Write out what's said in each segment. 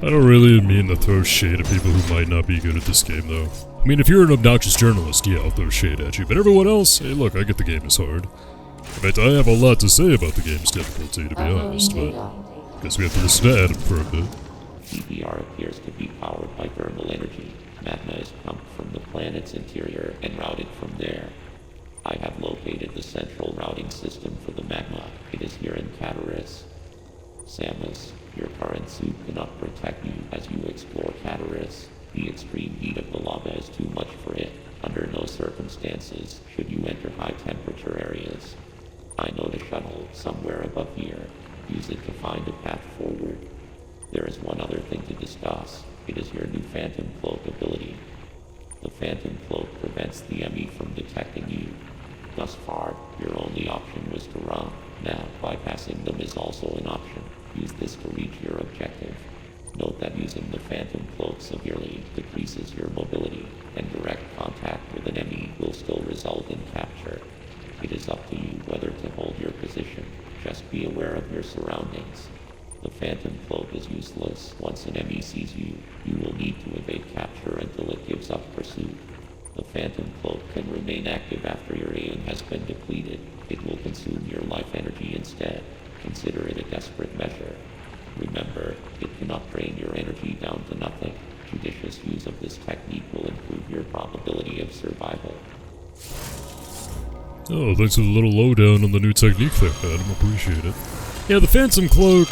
I don't really mean to throw shade at people who might not be good at this game, though. I mean, if you're an obnoxious journalist, yeah, I'll throw shade at you, but everyone else, hey look, I get the game is hard. In fact, I have a lot to say about the game's difficulty, to be honest, but I guess we have to listen to Adam for a bit. CPR appears to be powered by thermal energy. Magma is pumped from the planet's interior and routed from there. I have located the central routing system for the magma. It is here in Cataris. Samus, your current suit cannot protect you as you explore Cataris. The extreme heat of the lava is too much for it. Under no circumstances should you enter high temperature areas. I know the shuttle somewhere above here. Use it to find a path forward. There is one other thing to discuss. It is your new Phantom Cloak ability. The Phantom Cloak prevents the E.M.M.I from detecting you. Thus far, your only option was to run. Now, bypassing them is also an option. Use this to reach your objective. Note that using the Phantom Cloak severely decreases your mobility, and direct contact with an E.M.M.I will still result in capture. It is up to you whether to hold your position. Just be aware of your surroundings. The Phantom Cloak is useless. Once an E.M.M.I sees you, you will need to evade capture until it gives up pursuit. The Phantom Cloak can remain active after your aim has been depleted. It will consume your life energy instead. Consider it a desperate measure. Remember, it cannot drain your energy down to nothing. Judicious use of this technique will improve your probability of survival. Oh, thanks for the little lowdown on the new technique there, Adam. Appreciate it. Yeah, the Phantom Cloak,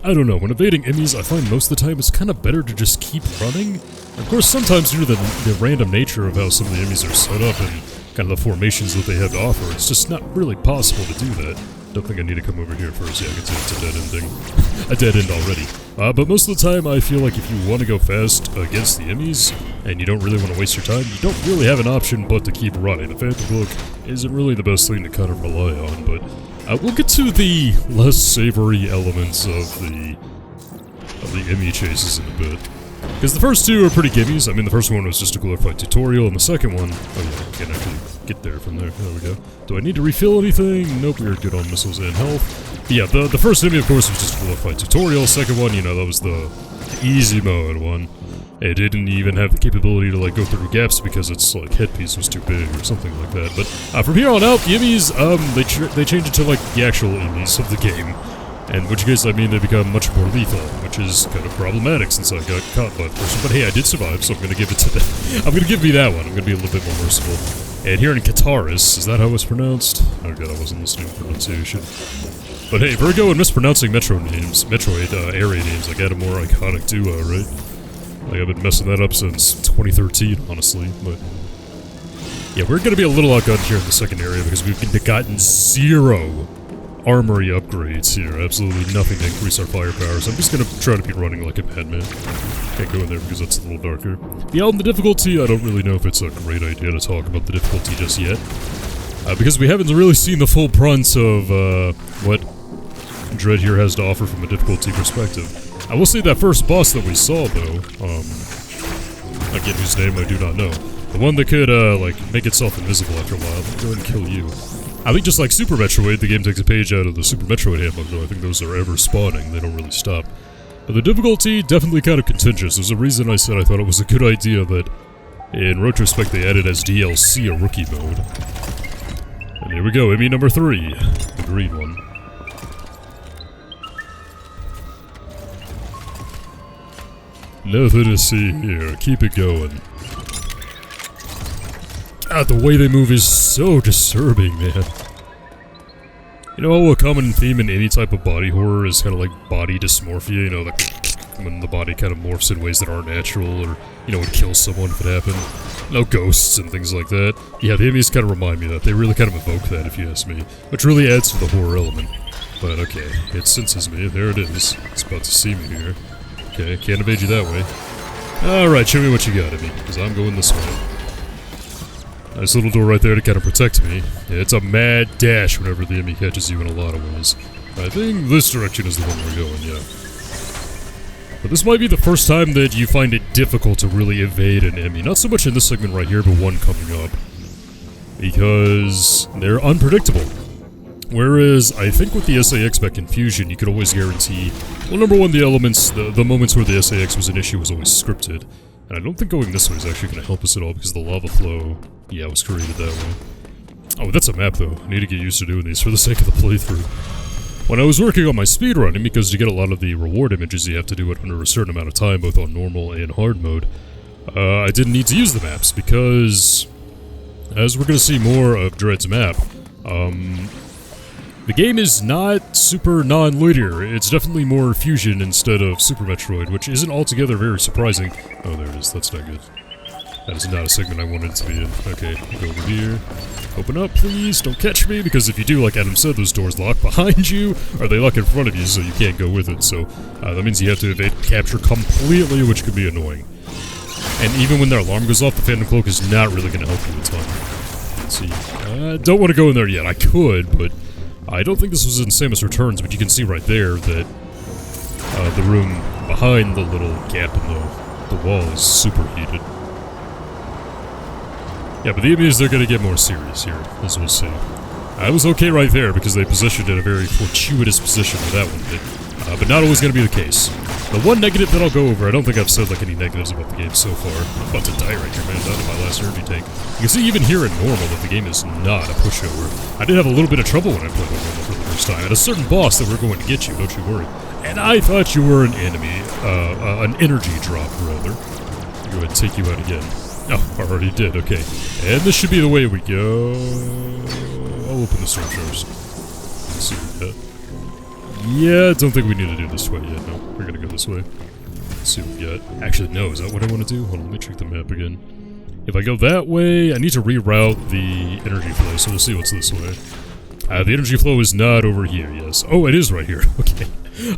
I don't know, when evading E.M.M.Is, I find most of the time it's kind of better to just keep running. Of course, sometimes due to the random nature of how some of the E.M.M.Is are set up and kind of the formations that they have to offer, it's just not really possible to do that. Don't think I need to come over here first. Yeah, I can see it's a dead ending. A dead end already. But most of the time, I feel like if you want to go fast against the E.M.M.Is, and you don't really want to waste your time, you don't really have an option but to keep running. The Phantom Cloak isn't really the best thing to kind of rely on, but we'll get to the less savory elements of the E.M.M.I chases in a bit. Because the first two are pretty gimmies. I mean, the first one was just a glorified tutorial, and the second one... Oh yeah, I can't actually get there from there. There we go. Do I need to refill anything? Nope, we're good on missiles and health. But yeah, the first E.M.M.I, of course, was just a glorified tutorial. Second one, you know, that was the easy mode one. It didn't even have the capability to, like, go through gaps because its, like, headpiece was too big or something like that. But from here on out, the E.M.M.Is, they change it to, like, the actual E.M.M.Is of the game. In which case, I mean, they become much more lethal, which is kind of problematic since I got caught by the person. But hey, I did survive, so I'm gonna give it to them. I'm gonna give me that one. I'm gonna be a little bit more merciful. And here in Cataris, is that how it's pronounced? Oh god, I wasn't listening to pronunciation. But hey, Virgo and mispronouncing Metroid area names, like, add a more iconic duo, right? Like, I've been messing that up since 2013, honestly, but... Yeah, we're gonna be a little outgunned here in the second area because we've gotten zero armory upgrades here. Absolutely nothing to increase our firepower, so I'm just gonna try to be running like a madman. Can't go in there because it's a little darker. Beyond the difficulty, I don't really know if it's a great idea to talk about the difficulty just yet. Because we haven't really seen the full brunt of what Dread here has to offer from a difficulty perspective. I will say that first boss that we saw, though, again, whose name I do not know, the one that could, like, make itself invisible after a while, I'll go ahead and kill you. I think just like Super Metroid, the game takes a page out of the Super Metroid handbook, though I think those are ever spawning, they don't really stop. But the difficulty, definitely kind of contentious. There's a reason I said I thought it was a good idea that, in retrospect, they added as DLC a rookie mode. And here we go, E.M.M.I number 3, the green one. Nothing to see here, keep it going. God, the way they move is so disturbing, man. You know, a common theme in any type of body horror is kind of like body dysmorphia, you know, like when the body kind of morphs in ways that aren't natural, or, you know, would kill someone if it happened. No ghosts and things like that. Yeah, the E.M.M.Is kind of remind me of that. They really kind of evoke that, if you ask me. Which really adds to the horror element. But okay, it senses me. There it is. It's about to see me here. Okay, can't evade you that way. Alright, show me what you got at me, because I'm going this way. Nice little door right there to kind of protect me. Yeah, it's a mad dash whenever the E.M.M.I catches you in a lot of ways. I think this direction is the one we're going, yeah. But this might be the first time that you find it difficult to really evade an E.M.M.I. Not so much in this segment right here, but one coming up. Because they're unpredictable. Whereas, I think with the SAX back in Fusion, you could always guarantee... Well, number one, the elements, the moments where the SAX was an issue was always scripted. And I don't think going this way is actually going to help us at all, because the lava flow, yeah, was created that way. Oh, that's a map, though. I need to get used to doing these for the sake of the playthrough. When I was working on my speedrunning, because to get a lot of the reward images, you have to do it under a certain amount of time, both on normal and hard mode, I didn't need to use the maps, because... As we're going to see more of Dread's map, the game is not super non-linear. It's definitely more Fusion instead of Super Metroid, which isn't altogether very surprising. Oh, there it is. That's not good. That is not a segment I wanted it to be in. Okay, go over here. Open up, please. Don't catch me, because if you do, like Adam said, those doors lock behind you, or they lock in front of you, so you can't go with it. So that means you have to evade capture completely, which could be annoying. And even when their alarm goes off, the Phantom Cloak is not really going to help you a ton. Let's see. Don't want to go in there yet. I could, but I don't think this was in Samus Returns, but you can see right there that the room behind the little gap in the wall is super heated. Yeah, but the enemies, they're going to get more serious here, as we'll see. I was okay right there, because they positioned in a very fortuitous position with that one, but not always going to be the case. The one negative that I'll go over, I don't think I've said like any negatives about the game so far. I'm about to die right here, man, down to my last energy tank. You can see even here in normal that the game is not a pushover. I did have a little bit of trouble when I played on normal for the first time. At a certain boss that we're going to get you, don't you worry. And I thought you were an enemy, an energy drop, rather. Go ahead and take you out again. Oh, I already did, okay. And this should be the way we go. I'll open the storm shards. Let's see what we got. Yeah, I don't think we need to do this way yet. No, we're gonna go this way. Let's see what we got. Actually, no, is that what I want to do? Hold on, let me check the map again. If I go that way, I need to reroute the energy flow, so we'll see what's this way. The energy flow is not over here, yes. Oh, it is right here. Okay.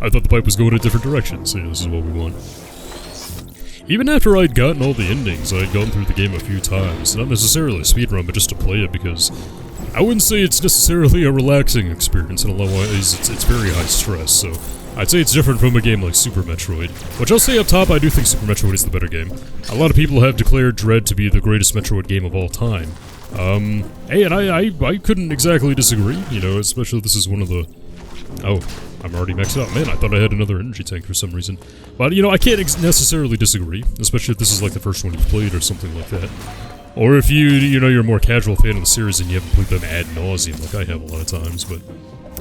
I thought the pipe was going a different direction, so yeah, this is what we want. Even after I'd gotten all the endings, I'd gone through the game a few times. Not necessarily a speedrun, but just to play it, because I wouldn't say it's necessarily a relaxing experience. In a lot of ways, it's very high stress, so I'd say it's different from a game like Super Metroid. Which I'll say up top, I do think Super Metroid is the better game. A lot of people have declared Dread to be the greatest Metroid game of all time. Hey, and I couldn't exactly disagree, you know, especially this is one of the... Oh, I'm already maxed out. Man, I thought I had another energy tank for some reason. But, you know, I can't necessarily disagree, especially if this is like the first one you've played or something like that. Or if you know, you're a more casual fan of the series and you haven't played them ad nauseum like I have a lot of times, but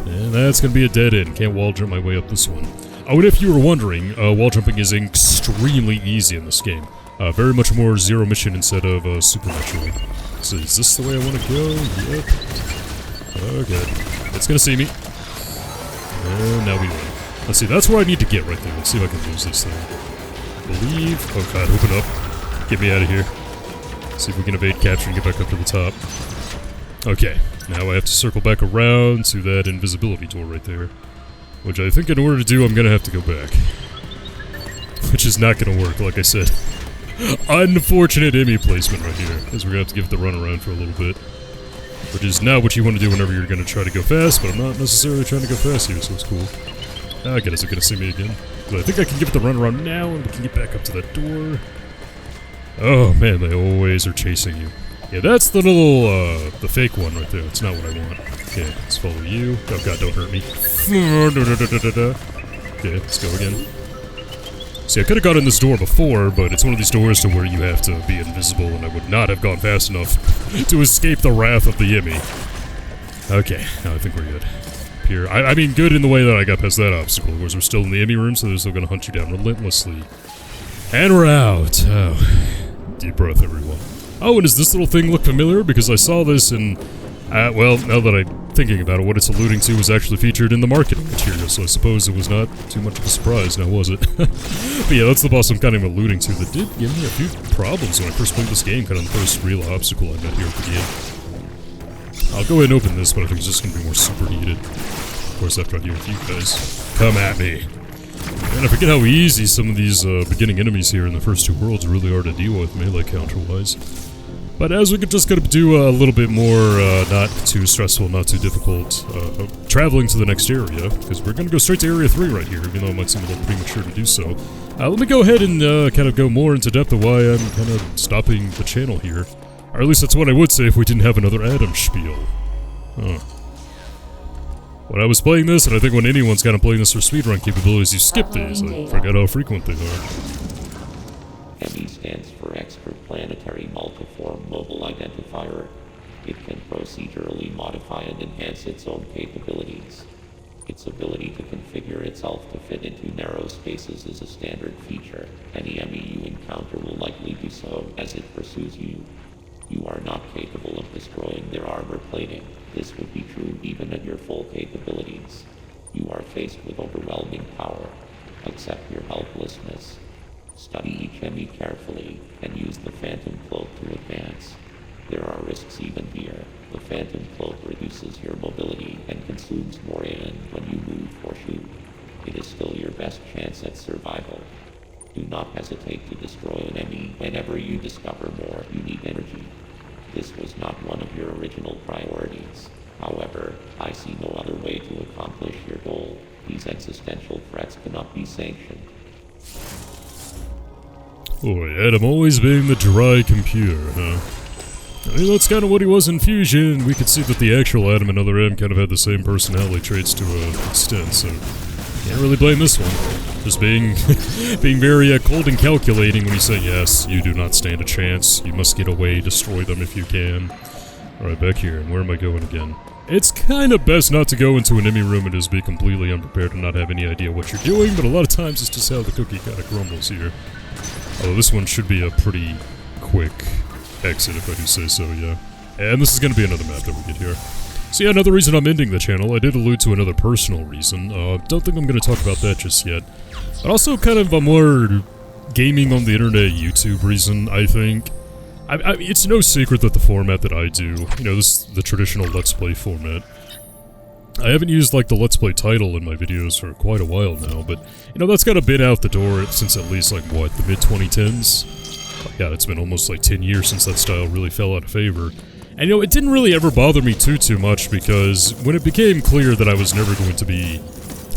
yeah, that's gonna be a dead end. Can't wall jump my way up this one. Oh, and if you were wondering, wall jumping is extremely easy in this game. Very much more zero mission instead of Super Metroid. So is this the way I want to go? Yep. Okay. It's gonna see me. And now we win. Let's see, that's where I need to get right there. Let's see if I can lose this thing. I believe... Oh god, open up. Get me out of here. See if we can evade capture and get back up to the top. Okay, now I have to circle back around to that invisibility door right there. Which I think in order to do, I'm gonna have to go back. Which is not gonna work, like I said. Unfortunate E.M.M.I placement right here, because we're gonna have to give it the run around for a little bit. Which is not what you want to do whenever you're gonna try to go fast, but I'm not necessarily trying to go fast here, so it's cool. I guess it's gonna see me again. But I think I can give it the run around now, and we can get back up to that door. Oh man, they always are chasing you. Yeah, that's the little, the fake one right there. That's not what I want. Okay, let's follow you. Oh god, don't hurt me. Okay, let's go again. See, I could have gotten this door before, but it's one of these doors to where you have to be invisible, and I would not have gone fast enough to escape the wrath of the E.M.M.I. Okay, now I think we're good. Here, I mean good in the way that I got past that obstacle, whereas we're still in the E.M.M.I room, so they're still gonna hunt you down relentlessly. And we're out. Oh, deep breath, everyone. Oh, and does this little thing look familiar? Because I saw this in... well, now that I'm thinking about it, what it's alluding to was actually featured in the marketing material, so I suppose it was not too much of a surprise, now was it? But yeah, that's the boss I'm kind of alluding to. That did give me a few problems when I first played this game, kind of the first real obstacle I met here at the game. I'll go ahead and open this, but I think it's just going to be more super heated. Of course, after I deal with you guys. Come at me. And I forget how easy some of these beginning enemies here in the first two worlds really are to deal with, melee counter-wise. But as we could just gotta do a little bit more, not too stressful, not too difficult, traveling to the next area, because we're gonna go straight to Area 3 right here, even though it might seem a little premature to do so. Let me go ahead and kind of go more into depth of why I'm kind of stopping the channel here. Or at least that's what I would say if we didn't have another Adam spiel. Huh. when I was playing this, and I think when anyone's kind of playing this for speedrun capabilities, you skip these. I forgot how frequent they are. E.M.M.I stands for Extraplanetary Multiform Mobile Identifier. It can procedurally modify and enhance its own capabilities. Its ability to configure itself to fit into narrow spaces is a standard feature. Any E.M.M.I you encounter will likely do so as it pursues you. You are not capable of destroying their armor plating. This would be true even at your full capabilities. You are faced with overwhelming power. Accept your helplessness. Study each E.M.M.I carefully and use the Phantom Cloak to advance. There are risks even here. The Phantom Cloak reduces your mobility and consumes more AN when you move or shoot. It is still your best chance at survival. Do not hesitate to destroy an E.M.M.I whenever you discover more unique energy. This was not one of your original priorities. However, I see no other way to accomplish your goal. These existential threats cannot be sanctioned. Boy, Adam always being the dry computer, huh? I mean, that's kind of what he was in Fusion. We could see that the actual Adam and Other M kind of had the same personality traits to an extent, so can't really blame this one. Just being being very cold and calculating when you say, yes, you do not stand a chance. You must get away, destroy them if you can. Alright, back here, and where am I going again? It's kind of best not to go into an E.M.M.I room and just be completely unprepared and not have any idea what you're doing, but a lot of times it's just how the cookie kind of crumbles here. Although this one should be a pretty quick exit, if I do say so, yeah. And this is going to be another map that we get here. So yeah, another reason I'm ending the channel, I did allude to another personal reason. Don't think I'm going to talk about that just yet. But also kind of a more gaming on the internet YouTube reason, I think. It's no secret that the format that I do, you know, this is the traditional Let's Play format. I haven't used, like, the Let's Play title in my videos for quite a while now, but, you know, that's kind of been out the door since at least, like, what, the mid-2010s? Yeah, it's been almost, like, 10 years since that style really fell out of favor. And, you know, it didn't really ever bother me too much, because when it became clear that I was never going to be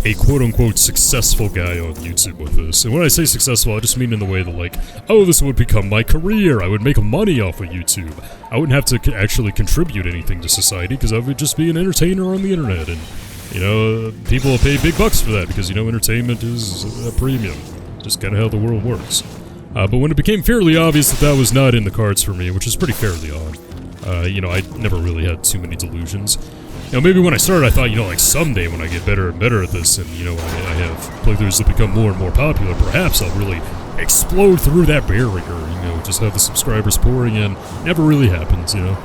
a quote-unquote successful guy on YouTube with this, and when I say successful, I just mean in the way that, like, oh, this would become my career, I would make money off of YouTube. I wouldn't have to actually contribute anything to society, because I would just be an entertainer on the internet, and, you know, people will pay big bucks for that, because, you know, entertainment is a premium. Just kind of how the world works. But when it became fairly obvious that that was not in the cards for me, which is pretty fairly odd, you know, I never really had too many delusions. You know, maybe when I started, I thought, you know, like, someday when I get better and better at this, and, you know, I have playthroughs that become more and more popular, perhaps I'll really explode through that barrier, you know, just have the subscribers pouring in. Never really happens, you know.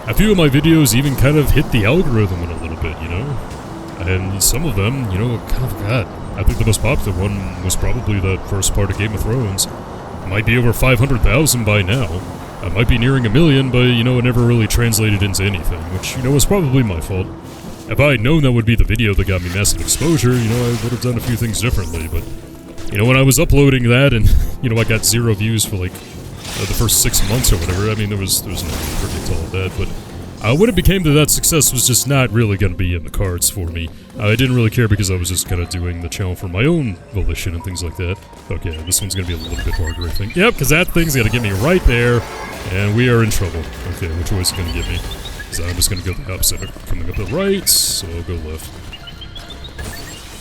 A few of my videos even kind of hit the algorithm in a little bit, you know. And some of them, you know, kind of got. I think the most popular one was probably the first part of Game of Thrones. It might be over 500,000 by now. I might be nearing 1 million, but, you know, it never really translated into anything, which, you know, was probably my fault. If I had known that would be the video that got me massive exposure, you know, I would have done a few things differently, but, you know, when I was uploading that and, you know, I got 0 views for, like, the first 6 months or whatever, I mean, there was no way to predict all of that, but when it became that success was just not really going to be in the cards for me. I didn't really care because I was just kind of doing the channel for my own volition and things like that. Okay, this one's going to be a little bit harder, I think. Yep, because that thing's going to get me right there, and we are in trouble. Okay, which way is it going to get me? So I'm just going to go the opposite. Coming up the right, so I'll go left.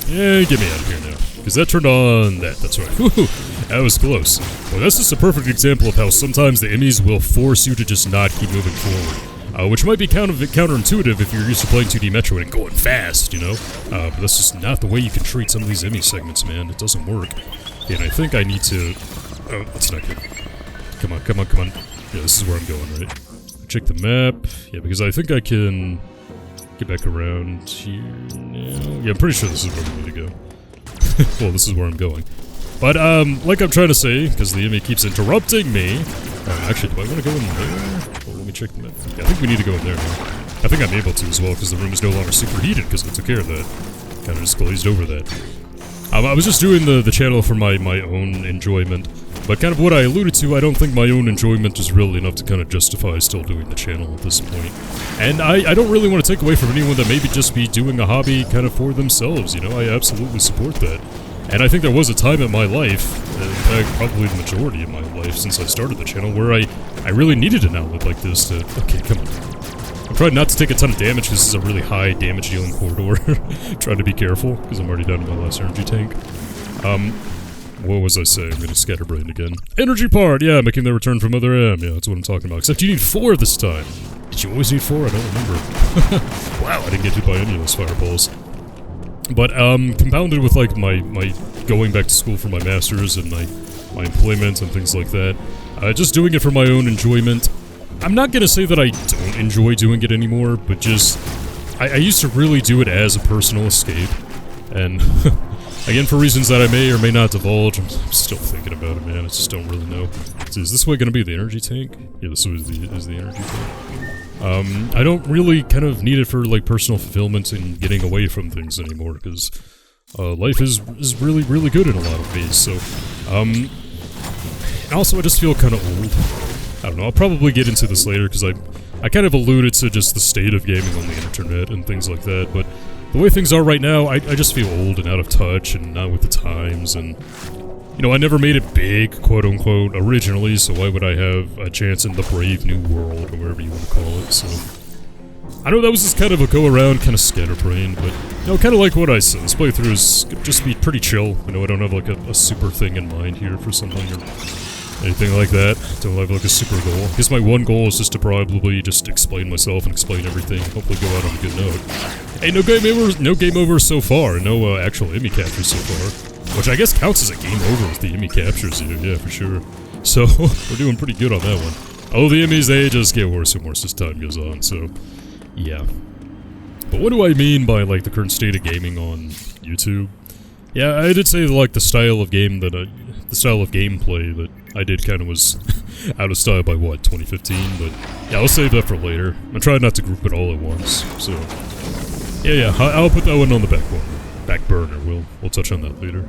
Yeah, get me out of here now. Because that turned on that, that's right. Whew, that was close. Well, that's just a perfect example of how sometimes the E.M.M.Is will force you to just not keep moving forward. Which might be counterintuitive if you're used to playing 2D Metroid and going fast, you know? But that's just not the way you can treat some of these E.M.M.I segments, man. It doesn't work. And I think I need to... Oh, that's not good. Come on, come on, come on. Yeah, this is where I'm going, right? Check the map. Yeah, because I think I can get back around here now. Yeah, I'm pretty sure this is where we need to go. Well, this is where I'm going. But, like I'm trying to say, because the E.M.M.I keeps interrupting me... actually, do I want to go in there? Well, let me check the map. Yeah, I think we need to go in there now. I think I'm able to as well, because the room is no longer superheated, because I took care of that. Kind of just glazed over that. I was just doing the channel for my own enjoyment, but kind of what I alluded to, I don't think my own enjoyment is really enough to kind of justify still doing the channel at this point. And I don't really want to take away from anyone that maybe just be doing a hobby kind of for themselves, you know? I absolutely support that. And I think there was a time in my life, in fact, probably the majority of my life since I started the channel, where I really needed an outlet like this to... Okay, come on. I'm trying not to take a ton of damage because this is a really high damage dealing corridor. Trying to be careful because I'm already down to my last energy tank. What was I saying? I'm getting scatterbrained again. Energy part! Yeah, making the return from Mother M. Yeah, that's what I'm talking about. Except you need 4 this time. Did you always need 4? I don't remember. Wow, I didn't get hit by any of those fireballs. But, compounded with, like, my going back to school for my master's and my employment and things like that, just doing it for my own enjoyment. I'm not gonna say that I don't enjoy doing it anymore, but just... I used to really do it as a personal escape, and... Again, for reasons that I may or may not divulge, I'm still thinking about it, man. I just don't really know. So is this way gonna be the energy tank? Yeah, this is the energy tank. I don't really kind of need it for, like, personal fulfillment and getting away from things anymore, because life is really, really good in a lot of ways, so... and also, I just feel kind of old. I don't know, I'll probably get into this later, because I kind of alluded to just the state of gaming on the internet and things like that, but... The way things are right now, I just feel old and out of touch and not with the times, and... You know, I never made it big, quote-unquote, originally, so why would I have a chance in the brave new world, or whatever you want to call it, so... I know that was just kind of a go-around, kind of scatterbrained, but... You know, kind of like what I said, this playthrough is gonna just be pretty chill. You know, I don't have, like, a super thing in mind here for something, or... anything like that. Don't have, like, a super goal. I guess my one goal is just to probably just explain myself and explain everything. Hopefully go out on a good note. Hey, no game over so far. No, actual E.M.M.I captures so far. Which I guess counts as a game over with the E.M.M.I captures here, yeah, for sure. So, we're doing pretty good on that one. Oh, the E.M.M.Is, they just get worse and worse as time goes on, so... Yeah. But what do I mean by, like, the current state of gaming on YouTube? Yeah, I did say, like, the style of game that the style of gameplay that I did kind of was out of style by, what, 2015? But, yeah, I'll save that for later. I'm trying not to group it all at once, so... Yeah, I'll put that one on the back burner. We'll touch on that later.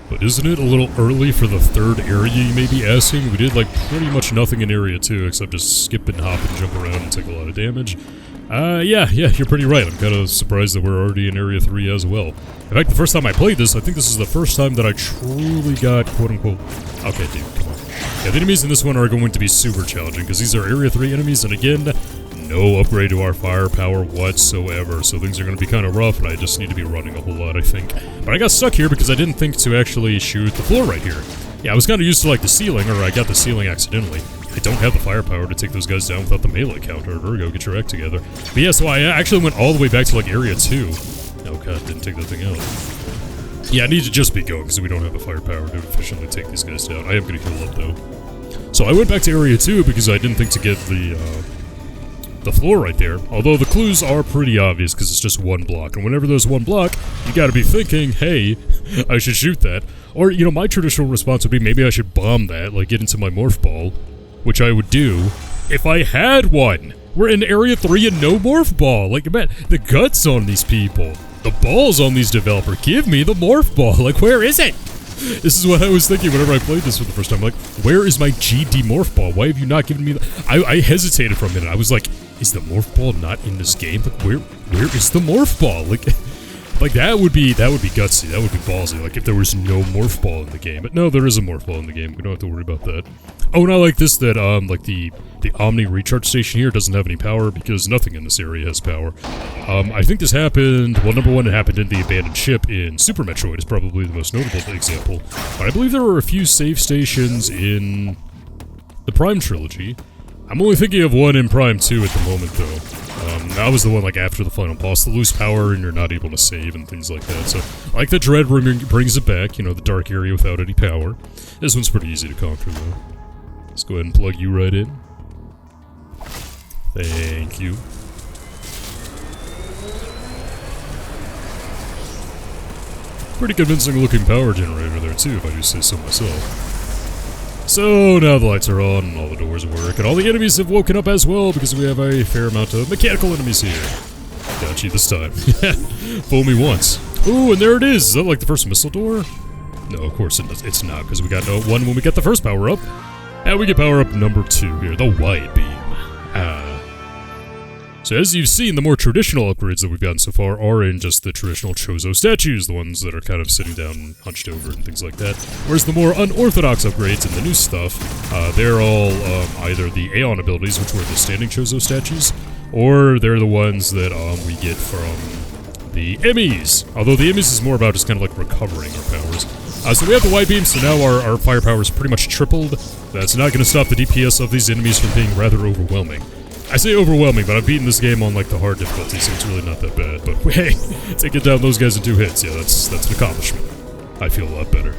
But isn't it a little early for the third area, you may be asking? We did, like, pretty much nothing in Area 2, except just skip and hop and jump around and take a lot of damage. Yeah, you're pretty right. I'm kind of surprised that we're already in Area 3 as well. In fact, the first time I played this, I think this is the first time that I truly got, quote-unquote... Okay, dude, come on. Yeah, the enemies in this one are going to be super challenging, because these are Area 3 enemies, and again, no upgrade to our firepower whatsoever, so things are going to be kind of rough, and I just need to be running a whole lot, I think. But I got stuck here because I didn't think to actually shoot the floor right here. Yeah, I was kind of used to, like, the ceiling, or I got the ceiling accidentally. I don't have the firepower to take those guys down without the melee counter. Virgo, get your act together. But yeah, so I actually went all the way back to, like, Area 2. Oh god, didn't take that thing out. Yeah, I need to just be going, because we don't have the firepower to efficiently take these guys down. I am going to heal up, though. So I went back to Area 2 because I didn't think to get the floor right there. Although the clues are pretty obvious, because it's just one block. And whenever there's one block, you gotta be thinking, hey, I should shoot that. Or, you know, my traditional response would be, maybe I should bomb that, like, get into my morph ball. Which I would do if I had one. We're in Area 3 and no morph ball. Like, man, the guts on these people. The balls on these developers. Give me the morph ball. Like, where is it? This is what I was thinking whenever I played this for the first time. Like, where is my GD morph ball? Why have you not given me the... I hesitated for a minute. I was like, is the morph ball not in this game? Like, where is the morph ball? Like that would be gutsy. That would be ballsy. Like if there was no morph ball in the game. But no, there is a morph ball in the game. We don't have to worry about that. Oh, and I like this that like the Omni recharge station here doesn't have any power because nothing in this area has power. I think this happened. Well, number one, it happened in the abandoned ship in Super Metroid. Is probably the most notable example. But I believe there were a few save stations in the Prime trilogy. I'm only thinking of one in Prime 2 at the moment, though. That was the one, like, after the final boss, the loose power, and you're not able to save, and things like that. So, I like the Dread brings it back, you know, the dark area without any power. This one's pretty easy to conquer, though. Let's go ahead and plug you right in. Thank you. Pretty convincing looking power generator there, too, if I do say so myself. So, now the lights are on, and all the doors work, and all the enemies have woken up as well, because we have a fair amount of mechanical enemies here. Got you this time. Fool me once. Ooh, and there it is! Is that like the first missile door? No, of course it's not, because we got one when we get the first power up. And we get power up number 2 here, the wide beam. So as you've seen, the more traditional upgrades that we've gotten so far are in just the traditional Chozo statues, the ones that are kind of sitting down, hunched over, and things like that. Whereas the more unorthodox upgrades and the new stuff, they're all either the Aeon abilities, which were the standing Chozo statues, or they're the ones that we get from the E.M.M.Is. Although the E.M.M.Is is more about just kind of like recovering our powers. So we have the White Beam, so now our firepower is pretty much tripled. That's not going to stop the DPS of these enemies from being rather overwhelming. I say overwhelming, but I've beaten this game on like the hard difficulty, so it's really not that bad. But hey, taking down those guys in 2 hits, yeah, that's an accomplishment. I feel a lot better.